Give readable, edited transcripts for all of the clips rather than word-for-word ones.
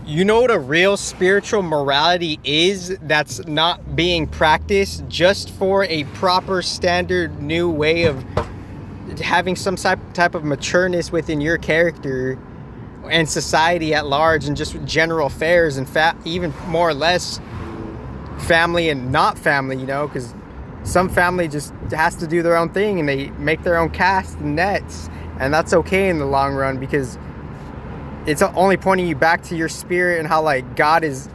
You know what a real spiritual morality is that's not being practiced just for a proper standard new way of having some type of matureness within your character and society at large, and just general affairs, and even more or less family and not family, because some family just has to do their own thing and they make their own cast and nets, and that's okay in the long run, because it's only pointing you back to your spirit and how like God is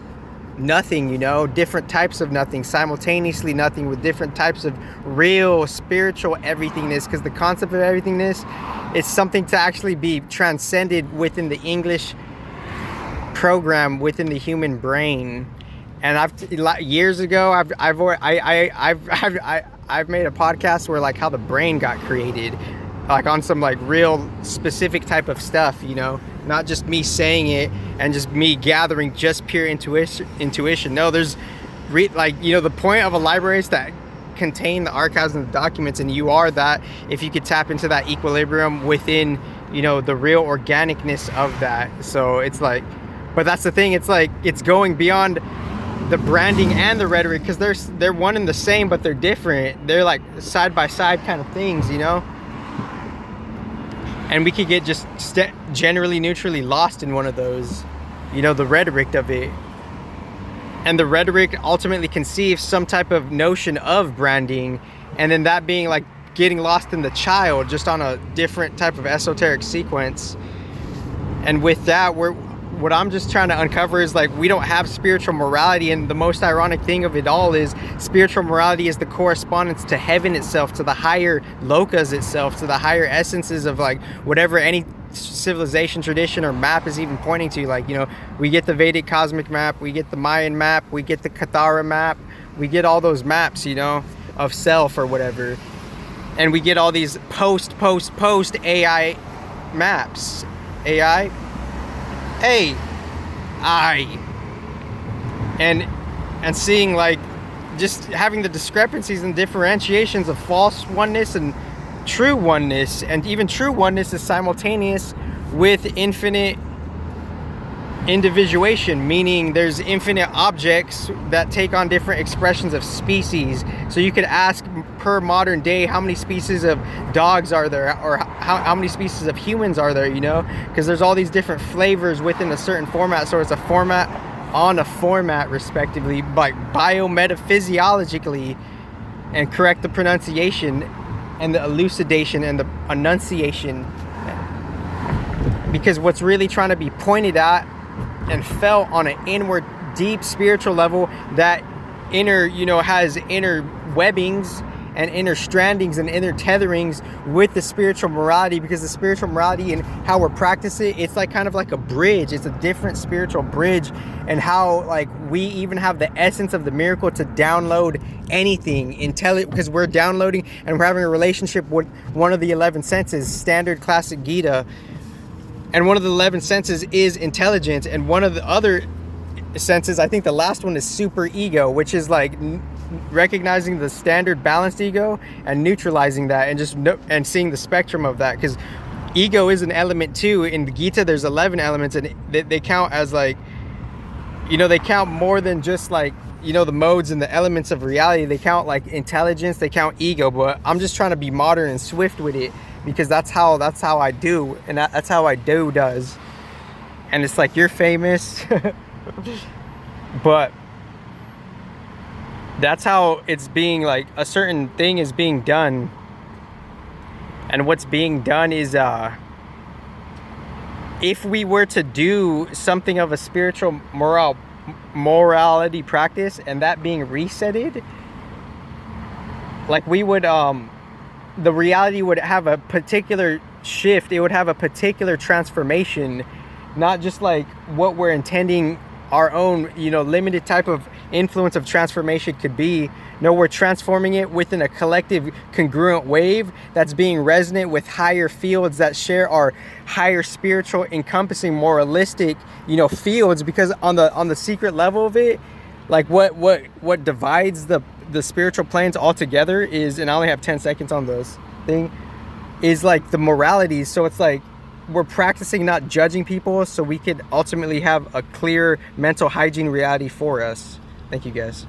nothing, different types of nothing, simultaneously nothing, with different types of real spiritual everythingness, because the concept of everythingness is something to actually be transcended within the English program within the human brain. And years ago I've made a podcast where like how the brain got created, like on some like real specific type of stuff, not just me saying it and just me gathering just pure intuition. No, there's the point of a library is that contain the archives and the documents, and you are that if you could tap into that equilibrium within, the real organicness of that. So it's like, but that's the thing, it's like it's going beyond the branding and the rhetoric, because they're one and the same, but they're different. They're like side by side kind of things, and we could get just generally neutrally lost in one of those, the rhetoric of it. And the rhetoric ultimately conceives some type of notion of branding, and then that being like getting lost in the child, just on a different type of esoteric sequence. And with that, what I'm just trying to uncover is like, we don't have spiritual morality. And the most ironic thing of it all is spiritual morality is the correspondence to heaven itself, to the higher lokas itself, to the higher essences of like whatever any civilization, tradition, or map is even pointing to. Like, we get the Vedic cosmic map, we get the Mayan map, we get the Kathara map, we get all those maps, of self or whatever. And we get all these post AI maps. AI? And seeing like just having the discrepancies and differentiations of false oneness and true oneness, and even true oneness is simultaneous with infinite individuation, meaning there's infinite objects that take on different expressions of species. So you could ask, per modern day, how many species of dogs are there, or how many species of humans are there, because there's all these different flavors within a certain format. So it's a format on a format, respectively, like biometaphysiologically, and correct the pronunciation and the elucidation and the enunciation, because what's really trying to be pointed at and felt on an inward, deep spiritual level, that inner, has inner webbings and inner strandings and inner tetherings with the spiritual morality, because the spiritual morality and how we're practicing it's like kind of like a bridge. It's a different spiritual bridge, and how like we even have the essence of the miracle to download anything intelligent, because we're downloading and we're having a relationship with one of the 11 senses, standard classic Gita. And one of the 11 senses is intelligence. And one of the other senses, I think the last one, is super ego, which is like recognizing the standard balanced ego and neutralizing that, and just and seeing the spectrum of that. Because ego is an element too. In the Gita, there's 11 elements, and they count as like, they count more than just like, the modes and the elements of reality. They count like intelligence, they count ego. But I'm just trying to be modern and swift with it, because that's how I do, and that's how I does. And it's like, you're famous, but that's how it's being, like a certain thing is being done. And what's being done is, if we were to do something of a spiritual morality practice, and that being resetted, like we would, the reality would have a particular shift. It would have a particular transformation, not just like what we're intending our own, limited type of influence of transformation could be. No, we're transforming it within a collective congruent wave that's being resonant with higher fields that share our higher spiritual encompassing moralistic, fields. Because on the secret level of it, like what divides the spiritual planes altogether is, and I only have 10 seconds on those thing, is like the moralities. So it's like we're practicing not judging people, so we could ultimately have a clear mental hygiene reality for us. Thank you, guys.